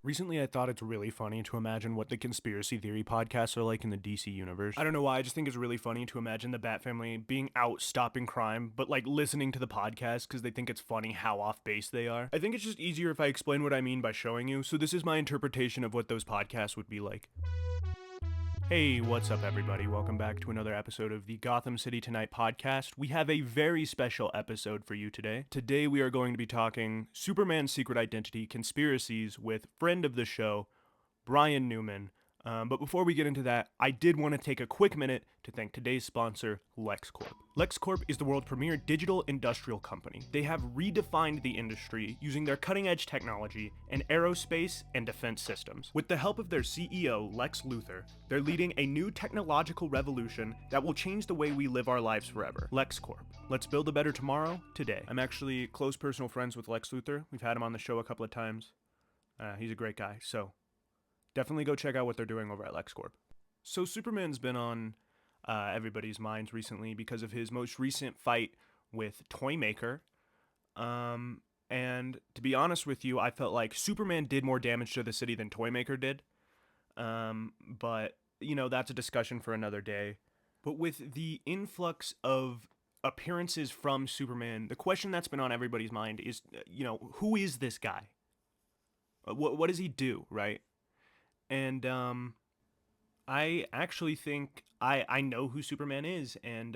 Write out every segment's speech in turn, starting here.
Recently, I thought it's really funny to imagine what the conspiracy theory podcasts are like in the DC universe. I don't know why, I just think it's really funny to imagine the Bat family being out stopping crime, but like listening to the podcast because they think it's funny how off base they are. I think it's just easier if I explain what I mean by showing you, so this is my interpretation of what those podcasts would be like. Hey, what's up, everybody? Welcome back to another episode of the Gotham City Tonight podcast. We have a very special episode for you today. Today, we are going to be talking Superman's secret identity conspiracies with friend of the show, Brian Newman. But before we get into that, I did want to take a quick minute to thank today's sponsor, LexCorp. LexCorp is the world's premier digital industrial company. They have redefined the industry using their cutting-edge technology in aerospace and defense systems. With the help of their CEO, Lex Luthor, they're leading a new technological revolution that will change the way we live our lives forever. LexCorp. Let's build a better tomorrow, today. I'm actually close personal friends with Lex Luthor. We've had him on the show a couple of times. He's a great guy, so definitely go check out what they're doing over at LexCorp. So Superman's been on everybody's minds recently because of his most recent fight with Toymaker. And to be honest with you, I felt like Superman did more damage to the city than Toymaker did. But, you know, that's a discussion for another day. But with the influx of appearances from Superman, the question that's been on everybody's mind is, who is this guy? What does he do, right? And I actually think I know who Superman is, and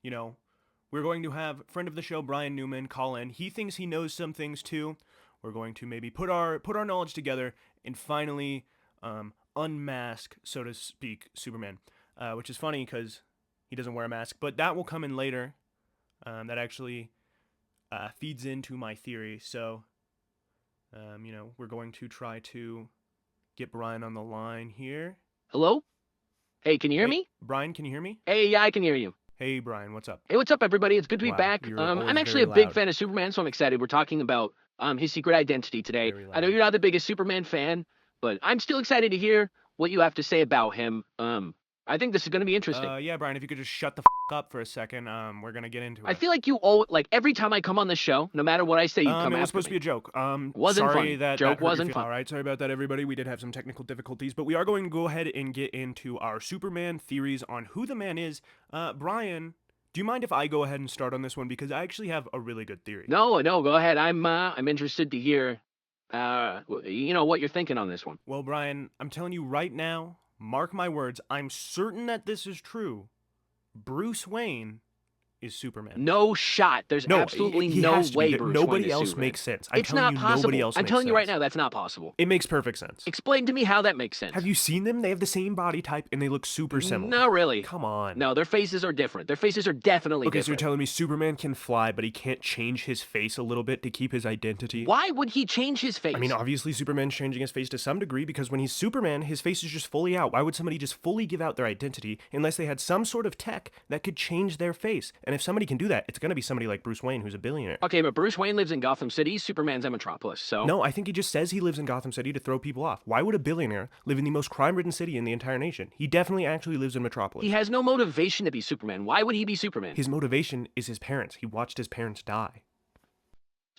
we're going to have friend of the show Brian Newman call in. He thinks he knows some things too. We're going to maybe put our knowledge together and finally unmask, so to speak, Superman, which is funny because he doesn't wear a mask, but that will come in later. That actually feeds into my theory. So we're going to try to get Brian on the line here. Hello? Hey, can you hear me? Brian, can you hear me? Hey, yeah, I can hear you. Hey, Brian, what's up? Hey, what's up, everybody? It's good to be back. I'm actually a big fan of Superman, so I'm excited. We're talking about his secret identity today. I know you're not the biggest Superman fan, but I'm still excited to hear what you have to say about him. I think this is going to be interesting. Yeah, Brian, if you could just shut the up for a second, we're going to get into it. I feel like every time I come on the show, no matter what I say, you come after me. It was supposed to be a joke. Wasn't sorry fun. That joke wasn't fun. All right, sorry about that, everybody. We did have some technical difficulties, but we are going to go ahead and get into our Superman theories on who the man is. Brian, do you mind if I go ahead and start on this one? Because I actually have a really good theory. No, go ahead. I'm interested to hear, what you're thinking on this one. Well, Brian, I'm telling you right now, mark my words, I'm certain that this is true. Bruce Wayne is Superman. No shot. There's absolutely no way Bruce Wayne Nobody is else Superman. makes sense. It's not possible. I'm telling you right now, that's not possible. It makes perfect sense. Explain to me how that makes sense. Have you seen them? They have the same body type and they look super similar. No, really. Come on. No, their faces are different. Their faces are definitely different. Okay, so you're telling me Superman can fly, but he can't change his face a little bit to keep his identity? Why would he change his face? I mean, obviously Superman's changing his face to some degree because when he's Superman, his face is just fully out. Why would somebody just fully give out their identity unless they had some sort of tech that could change their face? And if somebody can do that, it's going to be somebody like Bruce Wayne, who's a billionaire. Okay, but Bruce Wayne lives in Gotham City. Superman's in Metropolis, so... No, I think he just says he lives in Gotham City to throw people off. Why would a billionaire live in the most crime-ridden city in the entire nation? He definitely actually lives in Metropolis. He has no motivation to be Superman. Why would he be Superman? His motivation is his parents. He watched his parents die.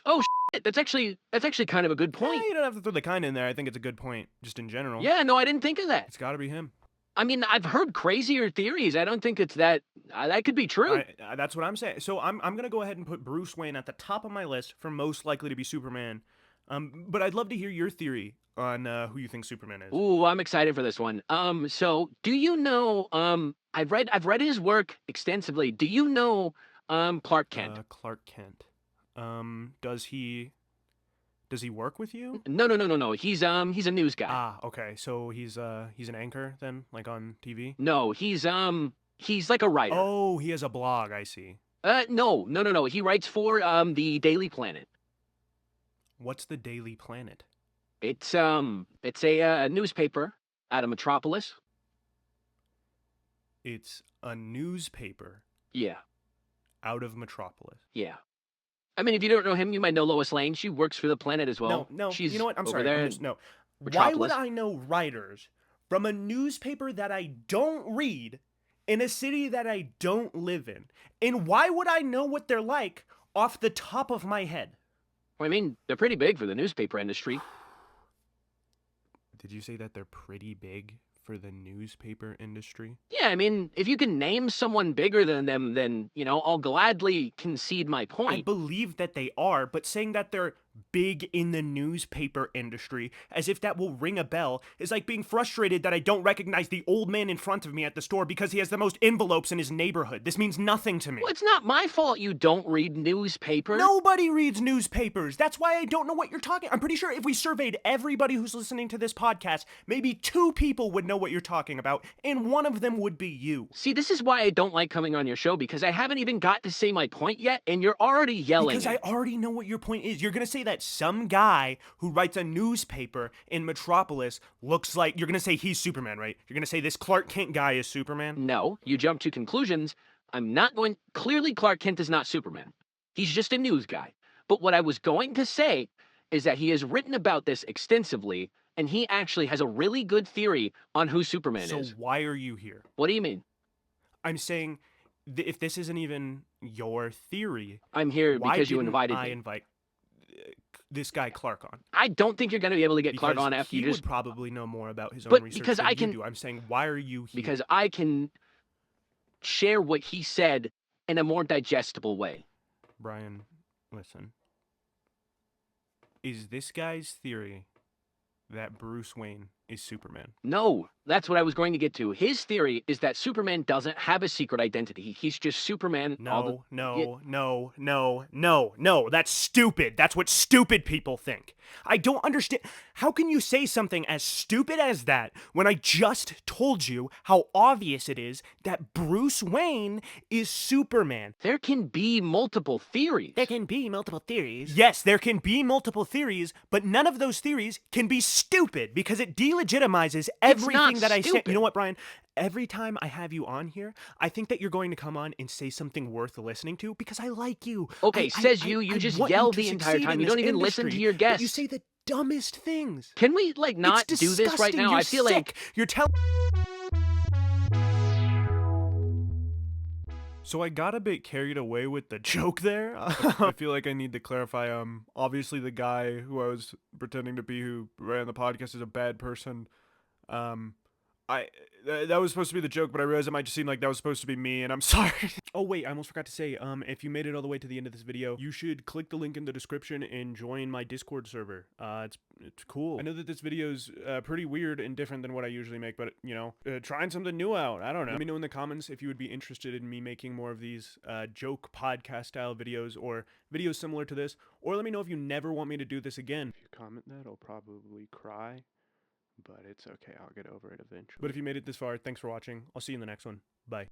Oh, shit. That's actually kind of a good point. Yeah, you don't have to throw the kind in there. I think it's a good point, just in general. Yeah, no, I didn't think of that. It's gotta be him. I mean, I've heard crazier theories. I don't think it's that could be true. That's what I'm saying. So I'm going to go ahead and put Bruce Wayne at the top of my list for most likely to be Superman. But I'd love to hear your theory on who you think Superman is. Ooh, I'm excited for this one. So do you know, I've read his work extensively. Do you know Clark Kent? Clark Kent. Does he work with you? No. He's a news guy. Ah, okay. So he's an anchor then, like on TV? No, he's like a writer. Oh, he has a blog, I see. No. He writes for the Daily Planet. What's the Daily Planet? It's a newspaper out of Metropolis. It's a newspaper. Yeah. Out of Metropolis. Yeah. I mean, if you don't know him, you might know Lois Lane. She works for the Planet as well. No. She's you know what? I'm sorry. No. Why would I know writers from a newspaper that I don't read in a city that I don't live in? And why would I know what they're like off the top of my head? Well, I mean, they're pretty big for the newspaper industry. Did you say that they're pretty big for the newspaper industry? Yeah, I mean, if you can name someone bigger than them, then, I'll gladly concede my I point. believe that they are, but saying that they're big in the newspaper industry, as if that will ring a bell, is like being frustrated that I don't recognize the old man in front of me at the store because he has the most envelopes in his neighborhood. This means nothing to me. Well, it's not my fault you don't read newspapers. Nobody reads newspapers. That's why I don't know what you're talking. I'm pretty sure if we surveyed everybody who's listening to this podcast, maybe 2 people would know what you're talking about, and one of them would be you. See, this is why I don't like coming on your show, because I haven't even got to say my point yet, and you're already yelling. Because I already know what your point is. You're gonna say that some guy who writes a newspaper in Metropolis looks like, you're gonna say he's Superman, right? You're gonna say this Clark Kent guy is Superman? No, you jump to conclusions. I'm not going. Clearly, Clark Kent is not Superman. He's just a news guy. But what I was going to say is that he has written about this extensively, and he actually has a really good theory on who Superman is. So why are you here? What do you mean? I'm saying, if this isn't even your theory, I'm here because you invited me. I invite this guy Clark on? I don't think you're going to be able to get Clark on after you just... He would probably know more about his own research because than you do. I'm saying, why are you here? Because I can share what he said in a more digestible way. Brian, listen. Is this guy's theory that Bruce Wayne is Superman? No, that's what I was going to get to. His theory is that Superman doesn't have a secret identity. He's just Superman. No. That's stupid. That's what stupid people think. I don't understand. How can you say something as stupid as that when I just told you how obvious it is that Bruce Wayne is Superman? There can be multiple theories. There can be multiple theories. Yes, there can be multiple theories, but none of those theories can be stupid because it delegitimizes everything that I say. You know what, Brian? Every time I have you on here, I think that you're going to come on and say something worth listening to because I like you. Okay, you just yell the entire time. You don't even listen to your guests. You say the dumbest things. Can we, not do this right now? You're I feel sick. like... You're telling... So I got a bit carried away with the joke there. I feel like I need to clarify. Obviously the guy who I was pretending to be who ran the podcast is a bad person. That was supposed to be the joke, but I realized it might just seem like that was supposed to be me, and I'm sorry. Oh wait, I almost forgot to say, if you made it all the way to the end of this video, you should click the link in the description and join my Discord server. It's cool. I know that this video's pretty weird and different than what I usually make, but trying something new out. I don't know. Let me know in the comments if you would be interested in me making more of these joke podcast style videos or videos similar to this, or let me know if you never want me to do this again. If you comment that, I'll probably cry. But it's okay, I'll get over it eventually. But if you made it this far, thanks for watching. I'll see you in the next one. Bye.